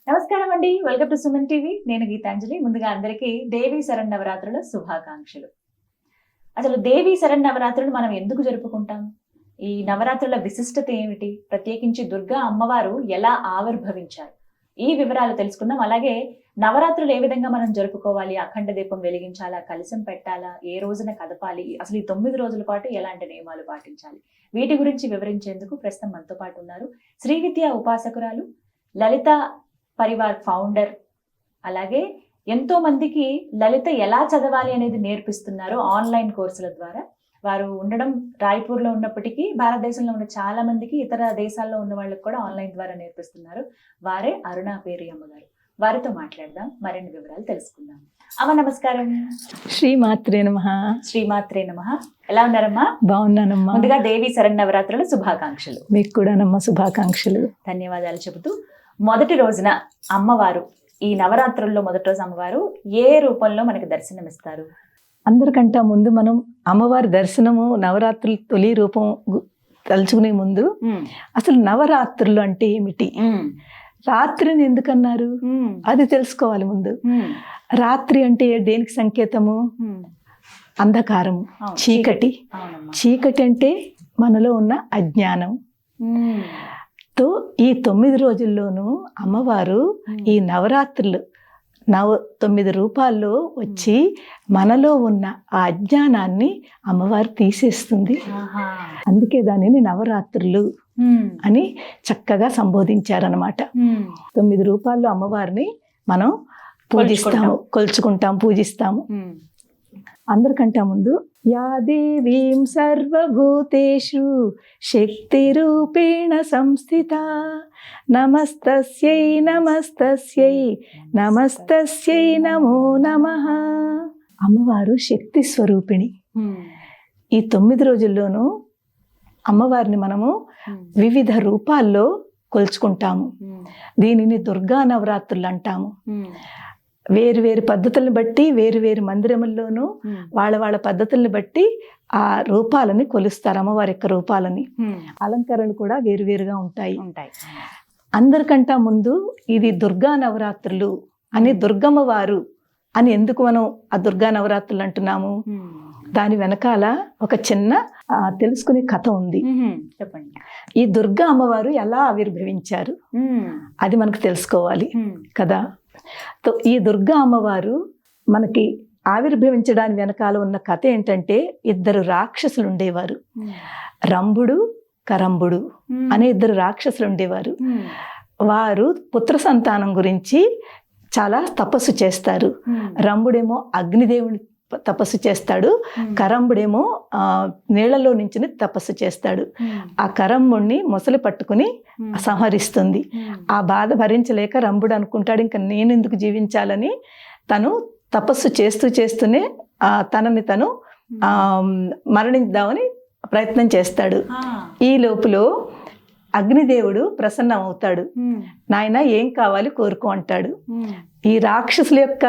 నమస్కారం అండి, welcome to Suman TV. నేను గీతాంజలి. ముందుగా అందరికీ దేవీ శరన్నవరాత్రుల శుభాకాంక్షలు. అసలు దేవీ శరన్నవరాత్రులు మనం ఎందుకు జరుపుకుంటాం? ఈ నవరాత్రుల విశిష్టత ఏమిటి? ప్రత్యేకించి దుర్గా అమ్మవారు ఎలా ఆవిర్భవించారు? ఈ వివరాలు తెలుసుకుందాం. అలాగే నవరాత్రులు ఏ విధంగా మనం జరుపుకోవాలి? అఖండ దీపం వెలిగించాలా, కలశం పెట్టాలా, ఏ రోజున కదపాలి, అసలు ఈ 9 రోజుల పాటు ఎలాంటి నియమాలు పాటించాలి, వీటి గురించి వివరించేందుకు ప్రస్తుతం మనతో పాటు ఉన్నారు శ్రీ విద్యా ఉపాసకురాలు, లలిత పరివార్ ఫౌండర్, అలాగే ఎంతో మందికి లలిత ఎలా చదవాలి అనేది నేర్పిస్తున్నారు ఆన్లైన్ కోర్సుల ద్వారా. వారు ఉండడం రాయ్పూర్లో ఉన్నప్పటికీ భారతదేశంలో ఉన్న చాలా మందికి, ఇతర దేశాల్లో ఉన్న వాళ్ళకి కూడా ఆన్లైన్ ద్వారా నేర్పిస్తున్నారు. వారే అరుణా పేరి అమ్మగారు. వారితో మాట్లాడదాం, మరిన్ని వివరాలు తెలుసుకుందాం. అమ్మ నమస్కారం. శ్రీమాత్రే నమః. శ్రీమాత్రే నమః. ఎలా ఉన్నారమ్మా? బాగున్నానమ్మా. ముందుగా దేవీ శరన్నవరాత్రుల శుభాకాంక్షలు. మీకు కూడా నమ్మ శుభాకాంక్షలు. ధన్యవాదాలు చెబుతూ, మొదటి రోజున అమ్మవారు, ఈ నవరాత్రుల్లో మొదటి రోజు అమ్మవారు ఏ రూపంలో మనకి దర్శనమిస్తారు? అందరికంటే ముందు మనం అమ్మవారి దర్శనము, నవరాత్రులు తొలి రూపం తలుచుకునే ముందు అసలు నవరాత్రులు అంటే ఏమిటి, రాత్రిని ఎందుకన్నారు అది తెలుసుకోవాలి ముందు. రాత్రి అంటే దేనికి సంకేతము? అంధకారము, చీకటి. చీకటి అంటే మనలో ఉన్న అజ్ఞానం. తో ఈ 9 రోజుల్లోనూ అమ్మవారు ఈ నవరాత్రులు 9 రూపాల్లో వచ్చి మనలో ఉన్న ఆ అజ్ఞానాన్ని అమ్మవారు తీసేస్తుంది. అందుకే దానిని నవరాత్రులు అని చక్కగా సంబోధించారనమాట. 9 రూపాల్లో అమ్మవారిని మనం పూజిస్తాము, కొలుచుకుంటాం, పూజిస్తాము. అందరికంటే ముందు యా దేవీం సర్వభూతేషు శక్తిరూపేణ సంస్థిత నమస్తస్యై నమస్తస్యై నమస్తస్యై నమో నమః. అమ్మవారు శక్తి స్వరూపిణి. ఈ 9 రోజుల్లోనూ అమ్మవారిని మనము వివిధ రూపాల్లో కొలుచుకుంటాము. దీనిని దుర్గా నవరాత్రులు అంటాము. వేరు వేరు పద్ధతులను బట్టి, వేరు వేరు మందిరముల్లోనూ వాళ్ళ పద్ధతులను బట్టి ఆ రూపాలని కొలుస్తారు. అమ్మవారి యొక్క రూపాలని, అలంకరణలు కూడా వేరువేరుగా ఉంటాయి. అందరికంటే ముందు ఇది దుర్గా నవరాత్రులు అని, దుర్గమ్మ వారు అని ఎందుకు మనం ఆ దుర్గా నవరాత్రులు అంటున్నాము? దాని వెనకాల ఒక చిన్న తెలుసుకునే కథ ఉంది. చెప్పండి. ఈ దుర్గా అమ్మవారు ఎలా ఆవిర్భవించారు అది మనకు తెలుసుకోవాలి కదా. ఈ దుర్గా అమ్మవారు మనకి ఆవిర్భవించడానికి వెనకాల ఉన్న కథ ఏంటంటే, 2 రాక్షసులు ఉండేవారు. రంభుడు, కరంభుడు అనే 2 రాక్షసులు ఉండేవారు. వారు పుత్ర సంతానం గురించి చాలా తపస్సు చేస్తారు. రంభుడేమో అగ్నిదేవుని తపస్సు చేస్తాడు, కరంబుడేమో నీళ్లలో నుంచి తపస్సు చేస్తాడు. ఆ కరంబుడిని మొసలి పట్టుకుని సంహరిస్తుంది. ఆ బాధ భరించలేక రంభుడు అనుకుంటాడు, ఇంకా నేను ఎందుకు జీవించాలని తను తపస్సు చేస్తూనే తనని తను మరణిద్దామని ప్రయత్నం చేస్తాడు. ఈ లోపల అగ్నిదేవుడు ప్రసన్నం అవుతాడు. నాయన ఏం కావాలి కోరుకో అంటాడు. ఈ రాక్షసుల యొక్క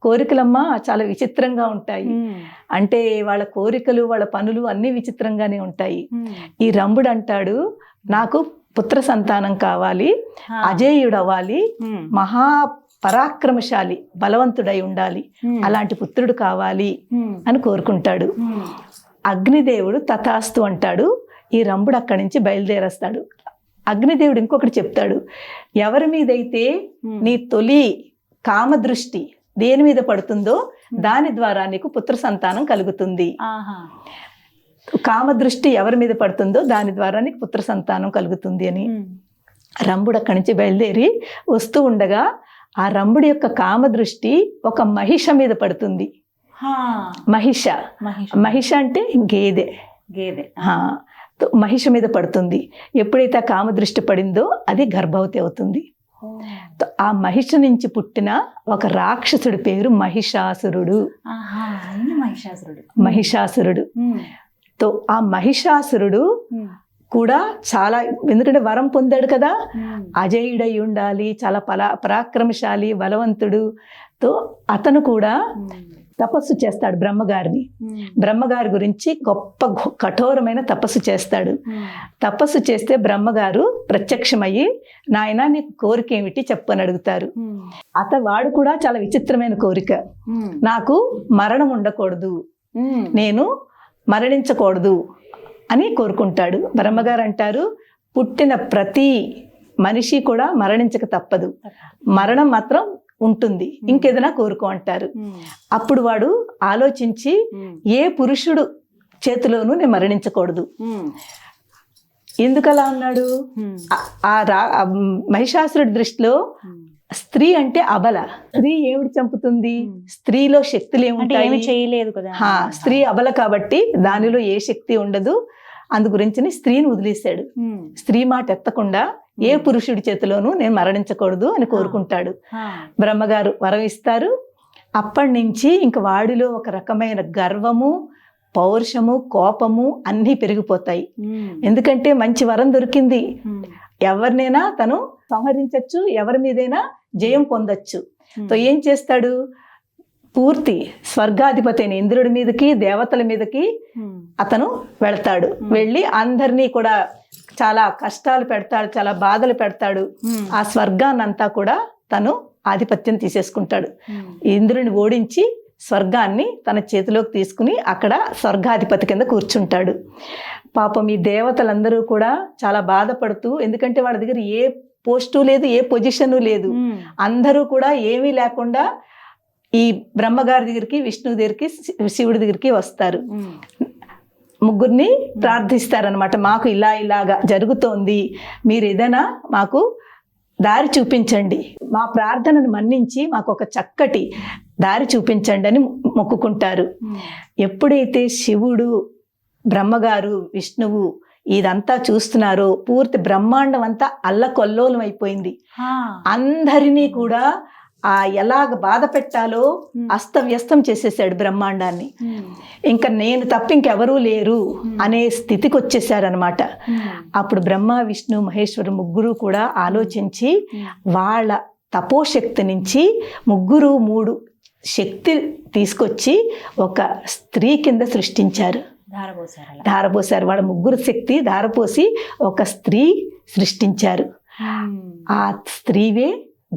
కోరికలమ్మ చాలా విచిత్రంగా ఉంటాయి. అంటే వాళ్ళ కోరికలు, వాళ్ళ పనులు అన్ని విచిత్రంగానే ఉంటాయి. ఈ రంభుడు అంటాడు, నాకు పుత్ర సంతానం కావాలి, అజేయుడు అవ్వాలి, మహా పరాక్రమశాలి, బలవంతుడై ఉండాలి, అలాంటి పుత్రుడు కావాలి అని కోరుకుంటాడు. అగ్నిదేవుడు తథాస్తు అంటాడు. ఈ రంభుడు అక్కడి నుంచి బయలుదేరేస్తాడు. అగ్నిదేవుడు ఇంకొకటి చెప్తాడు, ఎవరి మీదైతే నీ తొలి కామదృష్టి దేని మీద పడుతుందో దాని ద్వారా నీకు పుత్ర సంతానం కలుగుతుంది. కామదృష్టి ఎవరి మీద పడుతుందో దాని ద్వారా నీకు పుత్ర సంతానం కలుగుతుంది అని. రంభుడు అక్కడి నుంచి బయలుదేరి వస్తూ ఉండగా ఆ రంభుడి యొక్క కామదృష్టి ఒక మహిష మీద పడుతుంది. మహిష అంటే గేదె. మహిష మీద పడుతుంది. ఎప్పుడైతే ఆ కామదృష్టి పడిందో అది గర్భవతి అవుతుంది. ఆ మహిష నుంచి పుట్టిన ఒక రాక్షసుడి పేరు మహిషాసురుడు. తో ఆ మహిషాసురుడు కూడా చాలా, ఎందుకంటే వరం పొందాడు కదా, అజేయుడై ఉండాలి, చాలా పరాక్రమశాలి, బలవంతుడు. తో అతను కూడా తపస్సు చేస్తాడు బ్రహ్మగారిని. బ్రహ్మగారి గురించి గొప్ప కఠోరమైన తపస్సు చేస్తాడు. తపస్సు చేస్తే బ్రహ్మగారు ప్రత్యక్షమయ్యి నాయన నీకు కోరిక ఏమిటి చెప్పని అడుగుతారు. వాడు కూడా చాలా విచిత్రమైన కోరిక, నాకు మరణం ఉండకూడదు, నేను మరణించకూడదు అని కోరుకుంటాడు. బ్రహ్మగారు అంటారు, పుట్టిన ప్రతి మనిషి కూడా మరణించక తప్పదు, మరణం మాత్రం ఉంటుంది, ఇంకేదైనా కోరుకో అంటారు. అప్పుడు వాడు ఆలోచించి ఏ పురుషుడు చేతిలోనూ నేను మరణించకూడదు. ఎందుకలా అన్నాడు? మహిషాసురుడి దృష్టిలో స్త్రీ అంటే అబల. స్త్రీ ఏమిటి చంపుతుంది? స్త్రీలో శక్తులు ఏముంటాయి? చేయలేదు కదా. స్త్రీ అబల కాబట్టి దానిలో ఏ శక్తి ఉండదు. అందు గురించి స్త్రీని వదిలేశాడు. స్త్రీ మాట ఎత్తకుండా ఏ పురుషుడి చేతిలోనూ నేను మరణించకూడదు అని కోరుకుంటాడు. బ్రహ్మగారు వరం ఇస్తారు. అప్పటి నుంచి ఇంక వాడిలో ఒక రకమైన గర్వము, పౌరుషము, కోపము అన్నీ పెరిగిపోతాయి. ఎందుకంటే మంచి వరం దొరికింది, ఎవరినైనా తను సంహరించచ్చు, ఎవరి మీదైనా జయం పొందొచ్చు. ఏం చేస్తాడు? పూర్తి స్వర్గాధిపతి అయిన ఇంద్రుడి మీదకి, దేవతల మీదకి అతను వెళ్తాడు. వెళ్ళి అందరినీ కూడా చాలా కష్టాలు పెడతాడు, చాలా బాధలు పెడతాడు. ఆ స్వర్గాన్నంతా కూడా తను ఆధిపత్యం తీసేసుకుంటాడు. ఇంద్రుని ఓడించి స్వర్గాన్ని తన చేతిలోకి తీసుకుని అక్కడ స్వర్గాధిపతి కింద కూర్చుంటాడు. పాపం ఈ దేవతలందరూ కూడా చాలా బాధపడుతూ, ఎందుకంటే వాళ్ళ దగ్గర ఏ పోస్టు లేదు, ఏ పొజిషను లేదు. అందరూ కూడా ఏమీ లేకుండా ఈ బ్రహ్మగారి దగ్గరికి, విష్ణువు దగ్గరికి, శివుడి దగ్గరికి వస్తారు. ముగ్గురిని ప్రార్థిస్తారనమాట. మాకు ఇలాగా జరుగుతోంది, మీరు ఏదైనా మాకు దారి చూపించండి, మా ప్రార్థనను మన్నించి మాకు ఒక చక్కటి దారి చూపించండి అని మొక్కుకుంటారు. ఎప్పుడైతే శివుడు, బ్రహ్మగారు, విష్ణువు ఇదంతా చూస్తున్నారో పూర్తి బ్రహ్మాండం అంతా అల్లకొల్లోలం అయిపోయింది. అందరినీ కూడా ఎలాగ బాధ పెట్టాలో అస్తవ్యస్తం చేసేసాడు బ్రహ్మాండాన్ని. ఇంకా నేను తప్ప ఇంకెవరూ లేరు అనే స్థితికి వచ్చేసారనమాట. అప్పుడు బ్రహ్మ, విష్ణు, మహేశ్వరు ముగ్గురు కూడా ఆలోచించి వాళ్ళ తపోశక్తి నుంచి ముగ్గురు 3 శక్తి తీసుకొచ్చి ఒక స్త్రీ కింద సృష్టించారు. ధారపోసారు. వాళ్ళ ముగ్గురు శక్తి ధారపోసి ఒక స్త్రీ సృష్టించారు. ఆ స్త్రీవే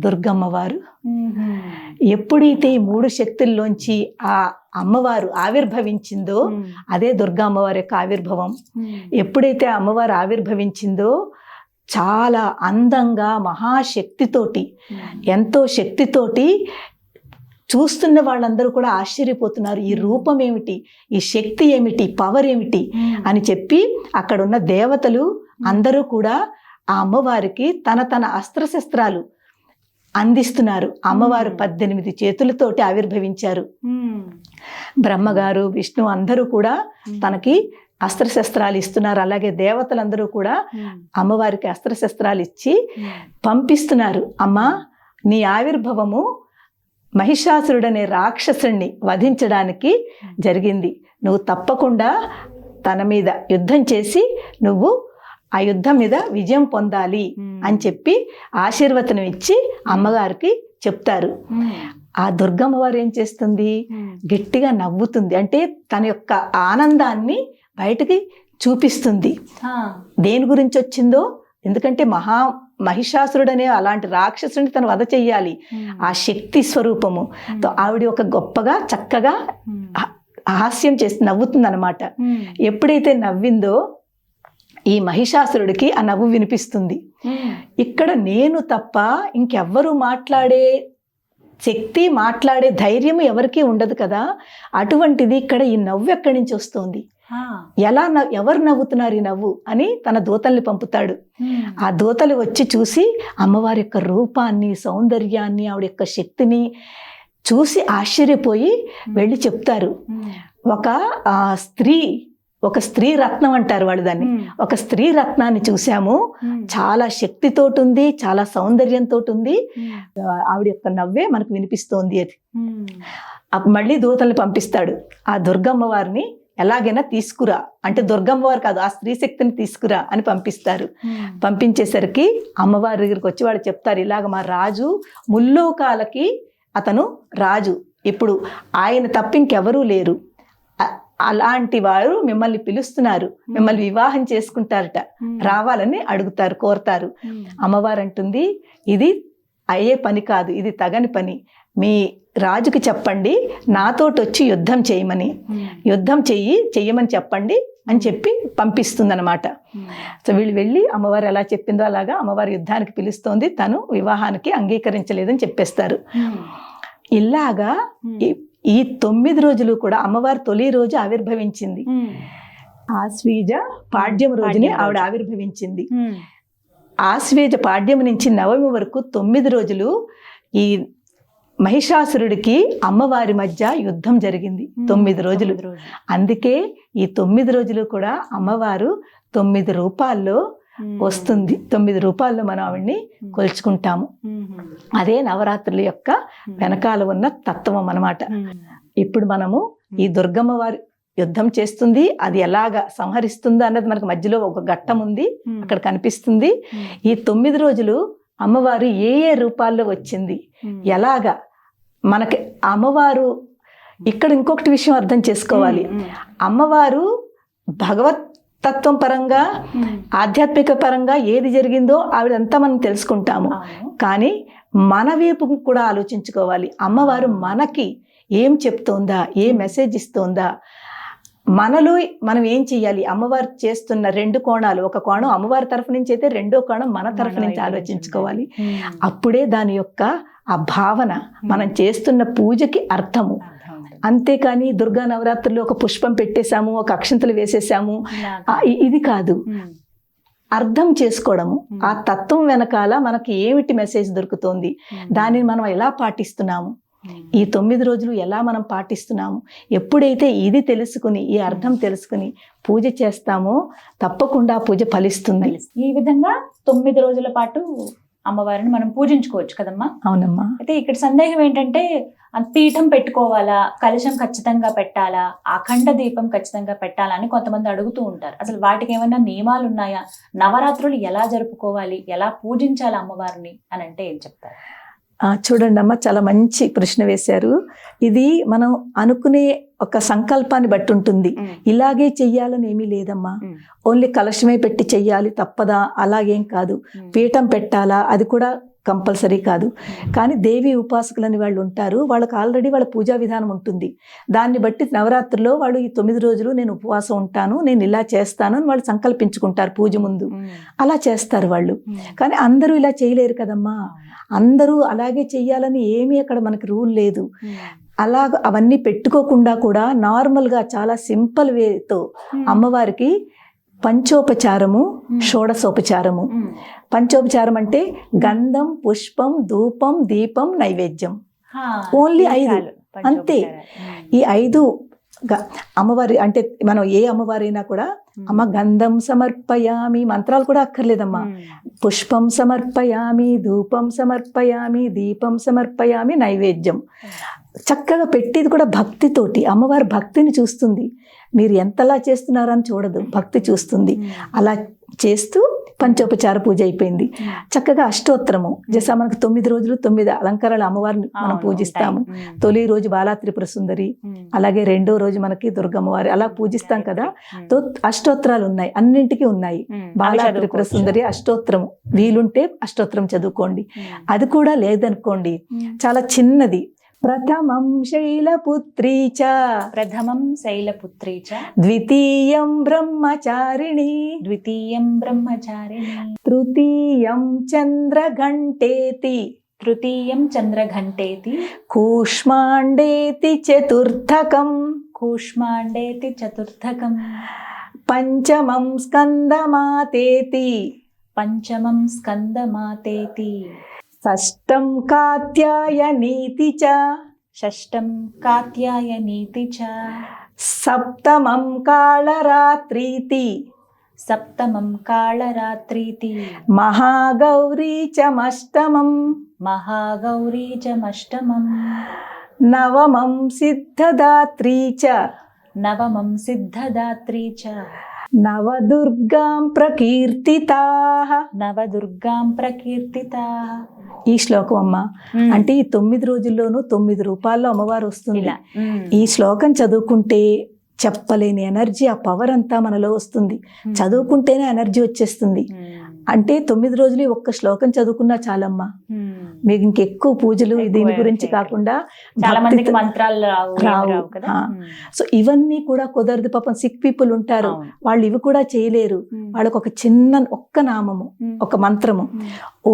దుర్గమ్మవారు. ఎప్పుడైతే ఈ 3 శక్తుల్లోంచి ఆ అమ్మవారు ఆవిర్భవించిందో అదే దుర్గా అమ్మవారి యొక్క ఆవిర్భవం. ఎప్పుడైతే అమ్మవారు ఆవిర్భవించిందో చాలా అందంగా మహాశక్తితోటి, ఎంతో శక్తితోటి చూస్తున్న వాళ్ళందరూ కూడా ఆశ్చర్యపోతున్నారు. ఈ రూపం ఏమిటి, ఈ శక్తి ఏమిటి, పవర్ ఏమిటి అని చెప్పి అక్కడున్న దేవతలు అందరూ కూడా ఆ అమ్మవారికి తన అస్త్రశస్త్రాలు అందిస్తున్నారు. అమ్మవారు 18 చేతులతోటి ఆవిర్భవించారు. బ్రహ్మగారు, విష్ణు అందరూ కూడా తనకి అస్త్రశస్త్రాలు ఇస్తున్నారు. అలాగే దేవతలందరూ కూడా అమ్మవారికి అస్త్రశస్త్రాలు ఇచ్చి పంపిస్తున్నారు. అమ్మ, నీ ఆవిర్భవము మహిషాసురుడనే రాక్షసుడిని వధించడానికి జరిగింది. నువ్వు తప్పకుండా తన మీద యుద్ధం చేసి నువ్వు ఆ యుద్ధం మీద విజయం పొందాలి అని చెప్పి ఆశీర్వచనం ఇచ్చి అమ్మగారికి చెప్తారు. ఆ దుర్గమ్మవారు ఏం చేస్తుంది? గట్టిగా నవ్వుతుంది. అంటే తన యొక్క ఆనందాన్ని బయటకి చూపిస్తుంది. దేని గురించి వచ్చిందో, ఎందుకంటే మహిషాసురుడనే అలాంటి రాక్షసుని తను వధ చెయ్యాలి. ఆ శక్తి స్వరూపము ఆవిడ ఒక గొప్పగా చక్కగా హాస్యం చేసి నవ్వుతుంది అనమాట. ఎప్పుడైతే నవ్విందో ఈ మహిషాసురుడికి ఆ నవ్వు వినిపిస్తుంది. ఇక్కడ నేను తప్ప ఇంకెవ్వరూ మాట్లాడే శక్తి, మాట్లాడే ధైర్యం ఎవరికీ ఉండదు కదా. అటువంటిది ఇక్కడ ఈ నవ్వు ఎక్కడి నుంచి వస్తుంది, ఎవరు నవ్వుతున్నారు ఈ నవ్వు అని తన దూతల్ని పంపుతాడు. ఆ దూతలు వచ్చి చూసి అమ్మవారి యొక్క రూపాన్ని, సౌందర్యాన్ని, ఆవిడ యొక్క శక్తిని చూసి ఆశ్చర్యపోయి వెళ్ళి చెప్తారు. ఒక స్త్రీ రత్నం అంటారు వాళ్ళు దాన్ని. ఒక స్త్రీ రత్నాన్ని చూసాము, చాలా శక్తితోటి ఉంది, చాలా సౌందర్యంతో ఉంది, ఆవిడ యొక్క నవ్వే మనకు వినిపిస్తోంది అది. మళ్ళీ దూతల్ని పంపిస్తాడు. ఆ దుర్గమ్మవారిని ఎలాగైనా తీసుకురా అంటే, దుర్గమ్మవారు కాదు, ఆ స్త్రీ శక్తిని తీసుకురా అని పంపిస్తారు. పంపించేసరికి అమ్మవారి దగ్గరికి వచ్చి వాళ్ళు చెప్తారు, ఇలాగ మా రాజు ముల్లోకాలకి అతను రాజు, ఇప్పుడు ఆయన తప్ప ఇంకెవరూ లేరు, అలాంటి వారు మిమ్మల్ని పిలుస్తున్నారు, మిమ్మల్ని వివాహం చేసుకుంటారట, రావాలని అడుగుతారు, కోరతారు. అమ్మవారు అంటుంది, ఇది అయ్యే పని కాదు, ఇది తగని పని. మీ రాజుకి చెప్పండి నాతోటి వచ్చి యుద్ధం చేయమని, యుద్ధం చెయ్యమని చెప్పండి అని చెప్పి పంపిస్తుందన్నమాట. సో వీళ్ళు వెళ్ళి అమ్మవారు ఎలా చెప్పిందో అలాగా అమ్మవారి యుద్ధానికి పిలుస్తోంది, తను వివాహానికి అంగీకరించలేదని చెప్పేస్తారు. ఇలాగా ఈ 9 రోజులు కూడా అమ్మవారు తొలి రోజు ఆవిర్భవించింది, ఆశ్వీజ పాడ్యం రోజుని ఆవిడ ఆవిర్భవించింది. ఆశ్వీజ పాడ్యం నుంచి నవమి వరకు 9 రోజులు ఈ మహిషాసురుడికి అమ్మవారి మధ్య యుద్ధం జరిగింది 9 రోజులు. అందుకే ఈ 9 రోజులు కూడా అమ్మవారు 9 రూపాల్లో వస్తుంది. 9 రూపాల్లో మనం ఆవిడ్ని కొలుచుకుంటాము. అదే నవరాత్రుల యొక్క వెనకాల ఉన్న తత్వం అన్నమాట. ఇప్పుడు మనము ఈ దుర్గమ్మ వారి యుద్ధం చేస్తుంది, అది ఎలాగా సంహరిస్తుందో అన్నది మనకు మధ్యలో ఒక ఘట్టం ఉంది, అక్కడ కనిపిస్తుంది. ఈ 9 రోజులు అమ్మవారు ఏ ఏ రూపాల్లో వచ్చింది, ఎలాగా మనకి అమ్మవారు. ఇక్కడ ఇంకొకటి విషయం అర్థం చేసుకోవాలి, అమ్మవారు భగవత్ తత్వం పరంగా ఆధ్యాత్మిక పరంగా ఏది జరిగిందో ఆవిడంతా మనం తెలుసుకుంటాము. కానీ మన వైపు కూడా ఆలోచించుకోవాలి, అమ్మవారు మనకి ఏం చెప్తోందా, ఏ మెసేజ్ ఇస్తోందా, మనలో మనం ఏం చెయ్యాలి. అమ్మవారు చేస్తున్న 2 కోణాలు, ఒక కోణం అమ్మవారి తరఫు నుంచి అయితే, రెండో కోణం మన తరఫు నుంచి ఆలోచించుకోవాలి. అప్పుడే దాని యొక్క ఆ భావన, మనం చేస్తున్న పూజకి అర్థము. అంతేకాని దుర్గా నవరాత్రుల్లో ఒక పుష్పం పెట్టేశాము, ఒక అక్షంతలు వేసేసాము, ఇది కాదు. అర్థం చేసుకోవడము, ఆ తత్వం వెనకాల మనకి ఏమిటి మెసేజ్ దొరుకుతోంది, దానిని మనం ఎలా పాటిస్తున్నాము, ఈ 9 రోజులు ఎలా మనం పాటిస్తున్నాము. ఎప్పుడైతే ఇది తెలుసుకుని, ఈ అర్థం తెలుసుకుని పూజ చేస్తామో తప్పకుండా పూజ ఫలిస్తుంది. ఈ విధంగా 9 రోజుల పాటు అమ్మవారిని మనం పూజించుకోవచ్చు కదమ్మా. అవునమ్మా. అయితే ఇక్కడ సందేహం ఏంటంటే, పీఠం పెట్టుకోవాలా, కలశం ఖచ్చితంగా పెట్టాలా, అఖండ దీపం ఖచ్చితంగా పెట్టాలా అని కొంతమంది అడుగుతూ ఉంటారు. అసలు వాటికి ఏమైనా నియమాలు ఉన్నాయా, నవరాత్రులు ఎలా జరుపుకోవాలి, ఎలా పూజించాలి అమ్మవారిని అని అంటే ఏం చెప్తారు? చూడండి అమ్మ, చాలా మంచి ప్రశ్న వేశారు. ఇది మనం అనుకునే ఒక సంకల్పాన్ని బట్టి ఉంటుంది. ఇలాగే చెయ్యాలని ఏమీ లేదమ్మా, ఓన్లీ కలశమే పెట్టి చెయ్యాలి తప్పదా, అలాగేం కాదు. పీఠం పెట్టాలా, అది కూడా కంపల్సరీ కాదు. కానీ దేవి ఉపాసకులని వాళ్ళు ఉంటారు, వాళ్ళకి ఆల్రెడీ వాళ్ళ పూజా విధానం ఉంటుంది. దాన్ని బట్టి నవరాత్రుల్లో వాళ్ళు ఈ 9 రోజులు నేను ఉపవాసం ఉంటాను, నేను ఇలా చేస్తాను అని వాళ్ళు సంకల్పించుకుంటారు పూజ ముందు. అలా చేస్తారు వాళ్ళు. కానీ అందరూ ఇలా చేయలేరు కదమ్మా, అందరూ అలాగే చెయ్యాలని ఏమీ అక్కడ మనకి రూల్ లేదు. అలా అవన్నీ పెట్టుకోకుండా కూడా నార్మల్గా చాలా సింపుల్ వేతో అమ్మవారికి పంచోపచారము, షోడశోపచారము. పంచోపచారం అంటే గంధం, పుష్పం, ధూపం, దీపం, నైవేద్యం. ఓన్లీ 5 అంతే. ఈ 5 అమ్మవారి అంటే మనం ఏ అమ్మవారైనా కూడా అమ్మ గంధం సమర్పయామి, మంత్రాలు కూడా అక్కర్లేదమ్మా. పుష్పం సమర్పయామి, ధూపం సమర్పయామి, దీపం సమర్పయామి, నైవేద్యం. చక్కగా పెట్టేది కూడా భక్తితోటి. అమ్మవారి భక్తిని చూస్తుంది, మీరు ఎంతలా చేస్తున్నారని చూడదు, భక్తి చూస్తుంది. అలా చేస్తూ పంచోపచార పూజ అయిపోయింది. చక్కగా అష్టోత్తరము జసా మనకు 9 రోజులు 9 అలంకారాల అమ్మవారిని మనం పూజిస్తాము. తొలి రోజు బాలా త్రిపుర సుందరి, అలాగే రెండో రోజు మనకి దుర్గమ్మవారి, అలా పూజిస్తాం కదా. అష్టోత్తరాలు ఉన్నాయి, అన్నింటికి ఉన్నాయి. బాలా త్రిపుర సుందరి అష్టోత్తరము, వీలుంటే అష్టోత్తరం చదువుకోండి. అది కూడా లేదనుకోండి, చాలా చిన్నది. ప్రథమం శైలపుత్రీ చ, ప్రథమం శైలపుత్రీ చ, ద్వితీయం బ్రహ్మచారిణి, ద్వితీయం బ్రహ్మచారిణి, తృతీయం చంద్రఘంటేతి, తృతీయం చంద్రఘంటేతి, కూష్మాండేతి చతుర్థకం, కూష్మాండేతి చతుర్థకం, పంచమం స్కందమాతేతి, పంచమం స్కందమాతేతి, షష్టం కాత్యాయనీతి చ, షష్టం కాత్యాయనీతి చ, సప్తమం కాళరాత్రీతి, సప్తమం కాళరాత్రీతి, మహాగౌరీ చమష్టమం, మహాగౌరీ చమష్టమం, నవమం సిద్ధదాత్రీ చ, నవమం సిద్ధదాత్రీ చ, నవదుర్గాం ప్రకీర్తితాః, నవదుర్గాం ప్రకీర్తితాః. ఈ శ్లోకం అమ్మ అంటే ఈ 9 రోజుల్లోనూ 9 రూపాల్లో అమ్మవారు వస్తుంది. ఈ శ్లోకం చదువుకుంటే చెప్పలేని ఎనర్జీ, ఆ పవర్ అంతా మనలో వస్తుంది. చదువుకుంటేనే ఎనర్జీ వచ్చేస్తుంది. అంటే 9 రోజులు ఒక్క శ్లోకం చదువుకున్నా చాలమ్మా. మీకు ఇంకెక్కువ పూజలు దీని గురించి కాకుండా చాలా మందికి మంత్రాలు రావు కదా. సో ఇవన్నీ కూడా కుదరదు. పాపం సిక్ పీపుల్ ఉంటారు, వాళ్ళు ఇవి కూడా చేయలేరు. వాళ్ళకు ఒక చిన్న ఒక్క నామము, ఒక మంత్రము,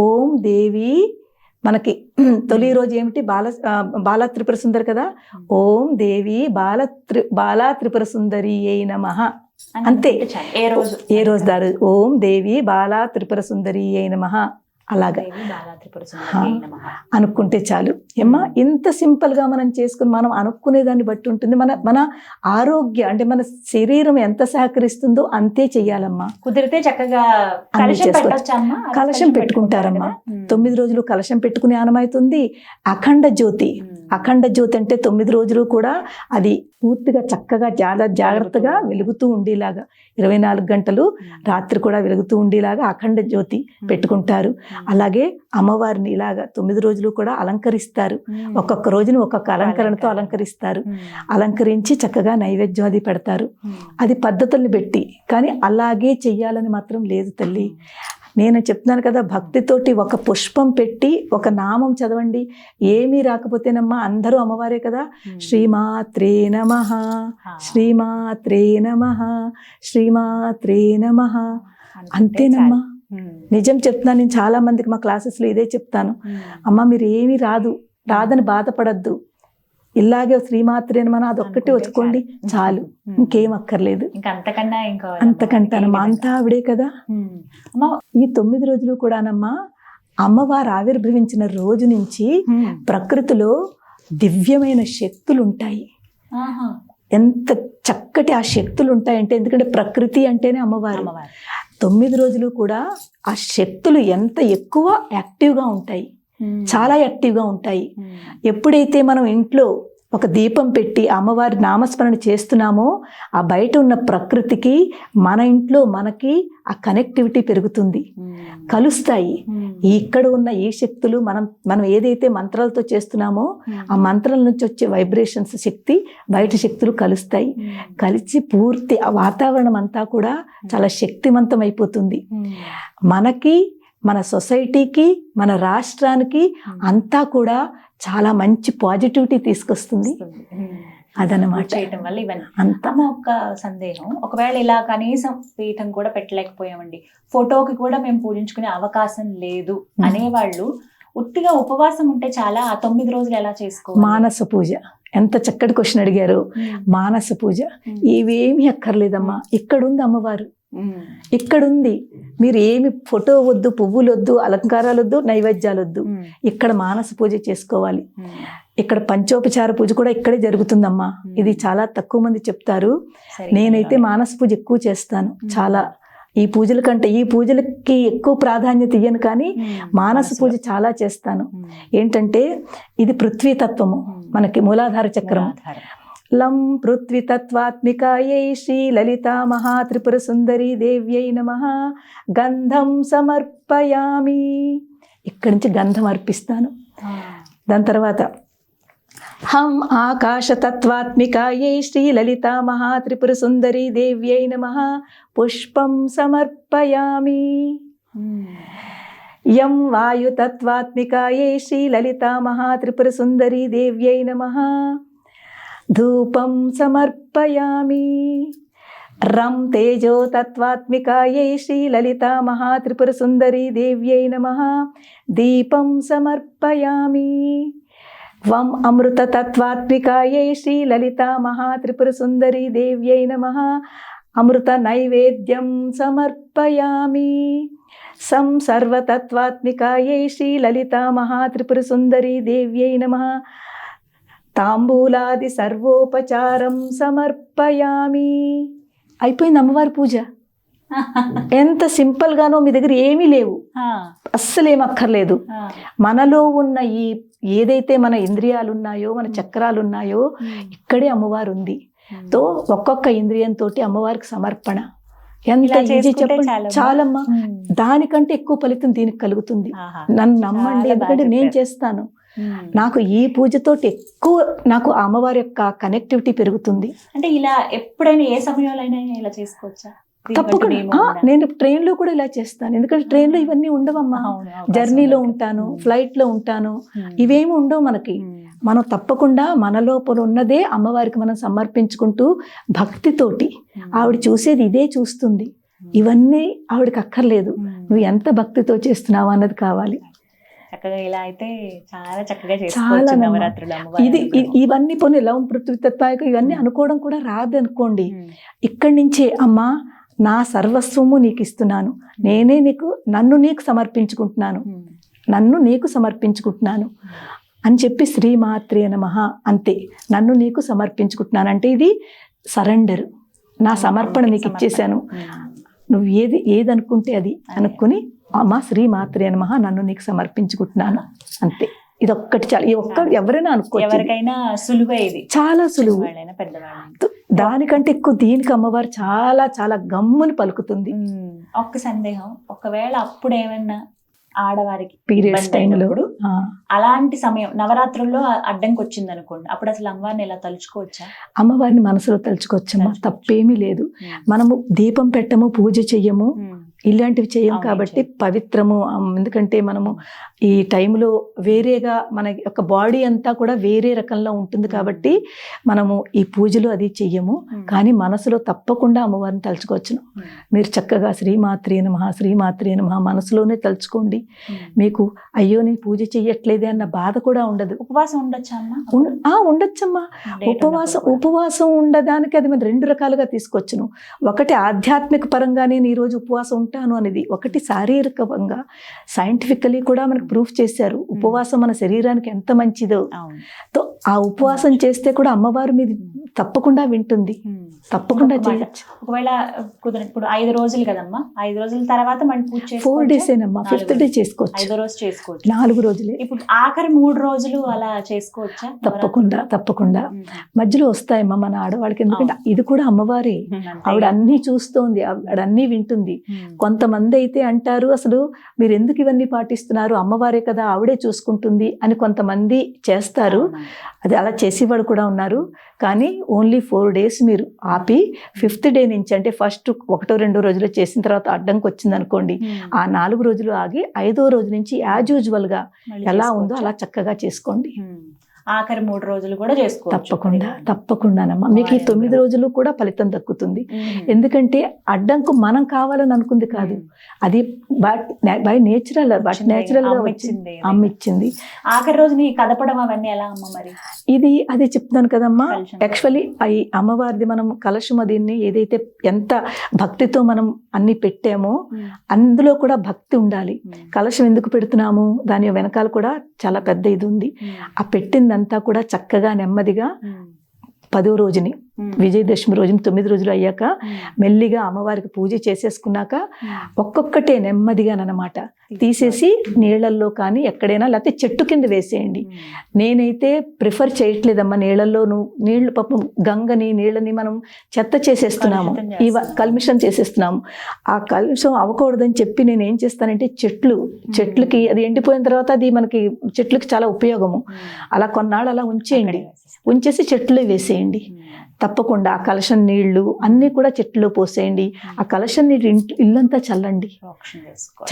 ఓం దేవి. మనకి తొలి రోజు ఏమిటి, బాలా త్రిపుర సుందరి కదా. ఓం దేవి బాలా త్రిపుర సుందరి అయి నమః. అంతే. ఏ రోజు దారు ఓం దేవి బాలా త్రిపుర సుందరి అయి నమః. అలాగా అనుకుంటే చాలు ఏమ్మా. ఇంత సింపుల్ గా మనం చేసుకుని మనం అనుకునే దాన్ని బట్టి ఉంటుంది. మన ఆరోగ్య అంటే మన శరీరం ఎంత సహకరిస్తుందో అంతే చెయ్యాలమ్మా. కుదిరితే చక్కగా కలశం పెట్టుకుంటారమ్మా. 9 రోజులు కలశం పెట్టుకునే ఆనమైతుంది. అఖండ జ్యోతి అంటే 9 రోజులు కూడా అది పూర్తిగా చక్కగా జాగ్రత్తగా వెలుగుతూ ఉండేలాగా 24 గంటలు రాత్రి కూడా వెలుగుతూ ఉండేలాగా అఖండ జ్యోతి పెట్టుకుంటారు. అలాగే అమ్మవారిని ఇలాగా 9 రోజులు కూడా అలంకరిస్తారు. ఒక్కొక్క రోజును ఒక్కొక్క అలంకరణతో అలంకరిస్తారు. అలంకరించి చక్కగా నైవేద్యం అది పెడతారు. అది పద్ధతుల్ని పెట్టి, కానీ అలాగే చెయ్యాలని మాత్రం లేదు తల్లి. నేను చెప్తున్నాను కదా, భక్తితోటి ఒక పుష్పం పెట్టి ఒక నామం చదవండి. ఏమీ రాకపోతేనమ్మా అందరూ అమ్మవారే కదా. శ్రీమాత్రే నమః, శ్రీమాత్రే నమః, శ్రీమాత్రే నమః. అంతేనమ్మా. నిజం చెప్తున్నాను. నేను చాలా మందికి మా క్లాసెస్లో ఇదే చెప్తాను. అమ్మ మీరు ఏమీ రాదని బాధపడద్దు. ఇలాగే శ్రీమాత్రే నమః అదొక్కటే వచ్చుకోండి చాలు, ఇంకేం అక్కర్లేదు. అంతకంటానమ్మా, అంతా ఆవిడే కదా. ఈ 9 రోజులు కూడానమ్మా అమ్మవారు ఆవిర్భవించిన రోజు నుంచి ప్రకృతిలో దివ్యమైన శక్తులు ఉంటాయి. ఎంత చక్కటి ఆ శక్తులు ఉంటాయంటే, ఎందుకంటే ప్రకృతి అంటేనే అమ్మవారు. 9 రోజులు కూడా ఆ శక్తులు ఎంత ఎక్కువ యాక్టివ్గా ఉంటాయి, చాలా యాక్టివ్గా ఉంటాయి. ఎప్పుడైతే మనం ఇంట్లో ఒక దీపం పెట్టి అమ్మవారి నామస్మరణ చేస్తున్నామో, ఆ బయట ఉన్న ప్రకృతికి మన ఇంట్లో మనకి ఆ కనెక్టివిటీ పెరుగుతుంది, కలుస్తాయి. ఇక్కడ ఉన్న ఈ శక్తులు మనం ఏదైతే మంత్రాలతో చేస్తున్నామో ఆ మంత్రాల నుంచి వచ్చే వైబ్రేషన్స్ శక్తి బయట శక్తులు కలుస్తాయి. కలిసి పూర్తి ఆ వాతావరణం అంతా కూడా చాలా శక్తివంతం అయిపోతుంది. మనకి, మన సొసైటీకి, మన రాష్ట్రానికి అంతా కూడా చాలా మంచి పాజిటివిటీ తీసుకొస్తుంది. అదనమాట. చేయటం వల్ల ఇవన్నీ అంతా. ఒక సందేహం, ఒకవేళ ఇలా కనీసం పీఠం కూడా పెట్టలేకపోయామండి, ఫోటోకి కూడా మేము పూజించుకునే అవకాశం లేదు అనేవాళ్ళు ఉట్టిగా ఉపవాసం ఉంటే చాలా, ఆ 9 రోజులు ఎలా చేసుకోవాలి? మానస పూజ. ఎంత చక్కటి క్వశ్చన్ అడిగారు. మానస పూజ ఇవేమీ అక్కర్లేదమ్మా. ఇక్కడుంది అమ్మవారు, ఇక్కడుంది. మీరు ఏమి ఫోటో వద్దు, పువ్వులు వద్దు, అలంకారాలు వద్దు, నైవేద్యాలు వద్దు. ఇక్కడ మానస పూజ చేసుకోవాలి. ఇక్కడ పంచోపచార పూజ కూడా ఇక్కడే జరుగుతుందమ్మా. ఇది చాలా తక్కువ మంది చెప్తారు. నేనైతే మానస పూజ ఎక్కువ చేస్తాను. చాలా ఈ పూజల కంటే ఈ పూజలకి ఎక్కువ ప్రాధాన్యత ఇయ్యను, కానీ మానస పూజ చాలా చేస్తాను. ఏంటంటే ఇది పృథ్వీతత్వము, మనకి మూలాధార చక్రం. లం పృథ్వీ తత్వాత్మికాయై శ్రీ లలితా మహాత్రిపుర సుందరి దేవ్యై నమః గంధం సమర్పయామి. ఇక్కడి నుంచి గంధం అర్పిస్తాను. దాని తర్వాత హం ఆకాశ తత్వాత్మికాయై శ్రీ లలితా మహాత్రిపుర సుందరి దేవ్యై నమః పుష్పం సమర్పయామి. యం వాయు తత్వాత్మికాయై శ్రీ లలితా మహాత్రిపుర సుందరి దేవ్యై నమః ధూపం సమర్పయామి. రం తేజో తత్వాత్మికాయై శ్రీ లలితా మహాత్రిపుర సుందరి దేవ్యై నమః దీపం సమర్పయామి. వం అమృత తత్వాత్మికాయై శ్రీ లలితా మహాత్రిపుర సుందరి దేవ్యై నమః అమృత నైవేద్యం సమర్పయామి. సం సర్వతత్వాత్మికాయై శ్రీ లలితా మహాత్రిపుర సుందరి దేవ్యై నమః తాంబూలాది సర్వోపచారం సమర్పయామి. అయిపోయింది అమ్మవారి పూజ. ఎంత సింపుల్ గానో. మీ దగ్గర ఏమీ లేవు, అస్సలేం అక్కర్లేదు. మనలో ఉన్న ఈ ఏదైతే మన ఇంద్రియాలు ఉన్నాయో, మన చక్రాలు ఉన్నాయో, ఇక్కడే అమ్మవారు ఉంది. తో ఒక్కొక్క ఇంద్రియంతో అమ్మవారికి సమర్పణ. ఎంత ఈజీ చెప్పండి. చాలమ్మా. దానికంటే ఎక్కువ ఫలితం దీనికి కలుగుతుంది. నన్ను నమ్మండి, ఎందుకంటే నేను చేస్తాను. నాకు ఈ పూజతోటి ఎక్కువ నాకు ఆ అమ్మవారి యొక్క కనెక్టివిటీ పెరుగుతుంది. అంటే ఇలా ఎప్పుడైనా ఏ సమయంలో అయినా ఇలా చేసుకోవచ్చా? తప్పకుండా నేను ట్రైన్లో కూడా ఇలా చేస్తాను. ఎందుకంటే ట్రైన్లో ఇవన్నీ ఉండవమ్మా. జర్నీలో ఉంటాను, ఫ్లైట్లో ఉంటాను, ఇవేమి ఉండవు మనకి. మనం తప్పకుండా మన లోపల ఉన్నదే అమ్మవారికి మనం సమర్పించుకుంటూ భక్తితోటి, ఆవిడ చూసేది ఇదే చూస్తుంది, ఇవన్నీ ఆవిడకి అక్కర్లేదు, నువ్వు ఎంత భక్తితో చేస్తున్నావు అన్నది కావాలి. చక్కగా ఇలా అయితే చాలా చక్కగా చాలా చేసుకోవచ్చు నవరాత్రులు. ఇది ఇవన్నీ పోనీ లవం పృథ్వీతత్వాయక ఇవన్నీ అనుకోవడం కూడా రాదనుకోండి. ఇక్కడి నుంచే అమ్మా నా సర్వస్వము నీకు ఇస్తున్నాను, నేనే నన్ను నీకు సమర్పించుకుంటున్నాను, నన్ను నీకు సమర్పించుకుంటున్నాను అని చెప్పి శ్రీమాత్రే నమః అంతే, నన్ను నీకు సమర్పించుకుంటున్నాను అంటే ఇది సరెండర్, నా సమర్పణ నీకు ఇచ్చేసాను, నువ్వు ఏది అనుకుంటే అది అనుకుని అమ్మా శ్రీమాత్రే నమః నన్ను నీకు సమర్పించుకుంటున్నాను అంతే. ఇది ఒక్కటి చాలు. ఈ ఒక్క ఎవరైనా అనుకోవచ్చు, ఎవరికైనా సులువే, ఇది చాలా సులువు. పెద్దవాళ్ళైనా దానికంటే ఎక్కువ దీనికి అమ్మవారు చాలా చాలా గమ్ముని పలుకుతుంది. ఒక్క సందేహం, ఒకవేళ అప్పుడు ఏమన్నా ఆడవారికి పీరియడ్స్ టైంలో అలాంటి సమయం నవరాత్రుల్లో అడ్డంకి వచ్చింది అనుకోండి, అప్పుడు అసలు అమ్మవారిని ఎలా తలుచుకోవచ్చా? అమ్మవారిని మనసులో తలుచుకోవచ్చమ్మా, తప్పేమీ లేదు. మనము దీపం పెట్టము, పూజ చెయ్యము, ఇలాంటివి చేయం కాబట్టి పవిత్రము. ఎందుకంటే మనము ఈ టైంలో వేరేగా మన యొక్క బాడీ అంతా కూడా వేరే రకంలో ఉంటుంది కాబట్టి మనము ఈ పూజలు అది చెయ్యము. కానీ మనసులో తప్పకుండా అమ్మవారిని తలుచుకోవచ్చును. మీరు చక్కగా శ్రీమాత్రే నమః శ్రీమాత్రే నమః మనసులోనే తలుచుకోండి. మీకు అయ్యో నేను పూజ చెయ్యట్లేదే అన్న బాధ కూడా ఉండదు. ఉపవాసం ఉండొచ్చా అమ్మా? ఉండొచ్చమ్మా. ఉపవాసం ఉండడానికి అది మనం రెండు రకాలుగా తీసుకోవచ్చును. ఒకటి ఆధ్యాత్మిక పరంగా నేను ఈరోజు ఉపవాసం ఉంటాను అనేది, ఒకటి శారీరకంగా సైంటిఫికలీ కూడా మనకు ప్రూఫ్ చేశారు ఉపవాసం మన శరీరానికి ఎంత మంచిదో. ఆ ఉపవాసం చేస్తే కూడా అమ్మవారు మీది తప్పకుండా వింటుంది, తప్పకుండా చేయొచ్చు. ఒకవేళ ఇప్పుడు 5 రోజులు కదమ్మా, 5 రోజుల తర్వాత మనం పూజ 4 days ఏనమ్మా, 5th day చేసుకోవచ్చు. 5వ రోజు చేసుకోవచ్చు, 4 రోజులే. ఇప్పుడు ఆఖరి 3 రోజులు అలా చేసుకోవచ్చా? తప్పకుండా మధ్యలో వస్తాయమ్మా మన ఆడవాళ్ళకి. ఎందుకంటే ఇది కూడా అమ్మవారే, ఆవిడ అన్ని చూస్తోంది, ఆవిడ అన్ని వింటుంది. కొంతమంది అయితే అంటారు అసలు మీరు ఎందుకు ఇవన్నీ పాటిస్తున్నారు, అమ్మవారే కదా ఆవిడే చూసుకుంటుంది అని కొంతమంది చేస్తారు. అది అలా చేసేవాడు కూడా ఉన్నారు. కానీ ఓన్లీ 4 days మీరు ఆపి 5th day నుంచి, అంటే ఫస్ట్ 1-2 రోజులు చేసిన తర్వాత అడ్డంకి వచ్చింది అనుకోండి, ఆ 4 రోజులు ఆగి 5వ రోజు నుంచి యాజ్ యూజువల్ గా ఎలా ఉందో అలా చక్కగా చేసుకోండి. ఆఖరి 3 రోజులు కూడా చేసుకోవచ్చు. తప్పకుండానమ్మా. మీకు ఈ 9 రోజులు కూడా ఫలితం దక్కుతుంది. ఎందుకంటే అడ్డంకు మనం కావాలని అనుకుంది కాదు, అది బై నేచురల్ గా వచ్చింది, అమ్మ ఇచ్చింది. ఆఖరి రోజు నీ కదపడం అవన్నీ ఎలా అమ్మ మరి? అదే చెప్తున్నాను కదమ్మా. యాక్చువల్లీ ఈ అమ్మవారిది మనం కలశం దీన్ని ఏదైతే ఎంత భక్తితో మనం అన్ని పెట్టామో అందులో కూడా భక్తి ఉండాలి. కలశం ఎందుకు పెడుతున్నాము, దాని వెనకాల కూడా చాలా పెద్ద ఇది ఉంది. ఆ పెట్టిందంతా కూడా చక్కగా నెమ్మదిగా 10వ రోజుని, విజయదశమి రోజుని 9 రోజులు అయ్యాక మెల్లిగా అమ్మవారికి పూజ చేసేసుకున్నాక ఒక్కొక్కటే నెమ్మదిగానమాట తీసేసి నీళ్ళల్లో కానీ ఎక్కడైనా, లేకపోతే చెట్టు కింద వేసేయండి. నేనైతే ప్రిఫర్ చేయట్లేదమ్మా నీళ్ళల్లో. నీళ్లు పాపం గంగని నీళ్ళని మనం చెత్త చేసేస్తున్నాము, కల్మిషం చేసేస్తున్నాము. ఆ కల్మిషం అవ్వకూడదని చెప్పి నేను ఏం చేస్తానంటే చెట్లుకి అది ఎండిపోయిన తర్వాత అది మనకి చెట్లకి చాలా ఉపయోగము. అలా కొన్నాళ్ళు అలా ఉంచేసి చెట్లు వేసేయండి. తప్పకుండా ఆ కలశం నీళ్లు అన్నీ కూడా చెట్టులో పోసేయండి. ఆ కలశం నీళ్ళు ఇల్లంతా చల్లండి,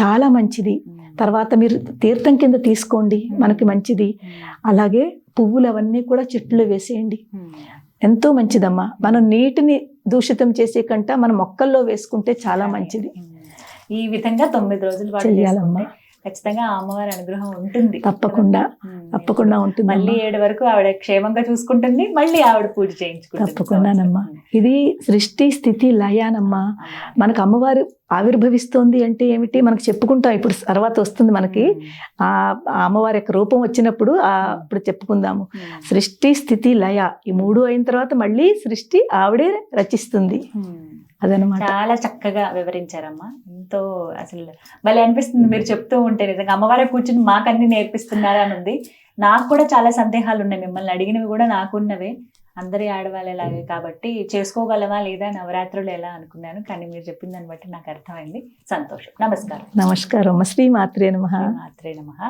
చాలా మంచిది. తర్వాత మీరు తీర్థం కింద తీసుకోండి, మనకి మంచిది. అలాగే పువ్వులు అవన్నీ కూడా చెట్టులో వేసేయండి, ఎంతో మంచిదమ్మా. మనం నీటిని దూషితం చేసే కంట మనం మొక్కల్లో వేసుకుంటే చాలా మంచిది. ఈ విధంగా 9 రోజులు చేయాలమ్మా. ఖచ్చితంగా అమ్మవారి అనుగ్రహం ఉంటుంది, తప్పకుండా ఉంటుంది. మళ్ళీ 7 వరకు ఆవిడ క్షేమంగా చూసుకుంటుంది, మళ్ళీ ఆవిడ పూజ చేయించుకుంటుంది. తప్పకుండానమ్మా. ఇది సృష్టి స్థితి లయానమ్మా. మనకు అమ్మవారు ఆవిర్భవిస్తోంది అంటే ఏమిటి మనకు చెప్పుకుంటాం. ఇప్పుడు తర్వాత వస్తుంది మనకి ఆ అమ్మవారి యొక్క రూపం వచ్చినప్పుడు అప్పుడు చెప్పుకుందాము. సృష్టి స్థితి లయ ఈ 3 అయిన తర్వాత మళ్ళీ సృష్టి ఆవిడే రచిస్తుంది. అదనమాట. చాలా చక్కగా వివరించారమ్మా. ఎంతో అసలు భలే అనిపిస్తుంది మీరు చెప్తూ ఉంటే. నిజంగా అమ్మవారే కూర్చుని మాకన్నీ నేర్పిస్తున్నారా అని ఉంది. నాకు కూడా చాలా సందేహాలు ఉన్నాయి, మిమ్మల్ని అడిగినవి కూడా నాకున్నవే. అందరి ఆడవాళ్ళలాగే కాబట్టి చేసుకోగలవా లేదా నవరాత్రులు ఎలా అనుకున్నాను, కానీ మీరు చెప్పిన దాన్ని బట్టి నాకు అర్థమైంది. సంతోషం. నమస్కారం. శ్రీమాత్రే నమః. శ్రీమాత్రే నమః.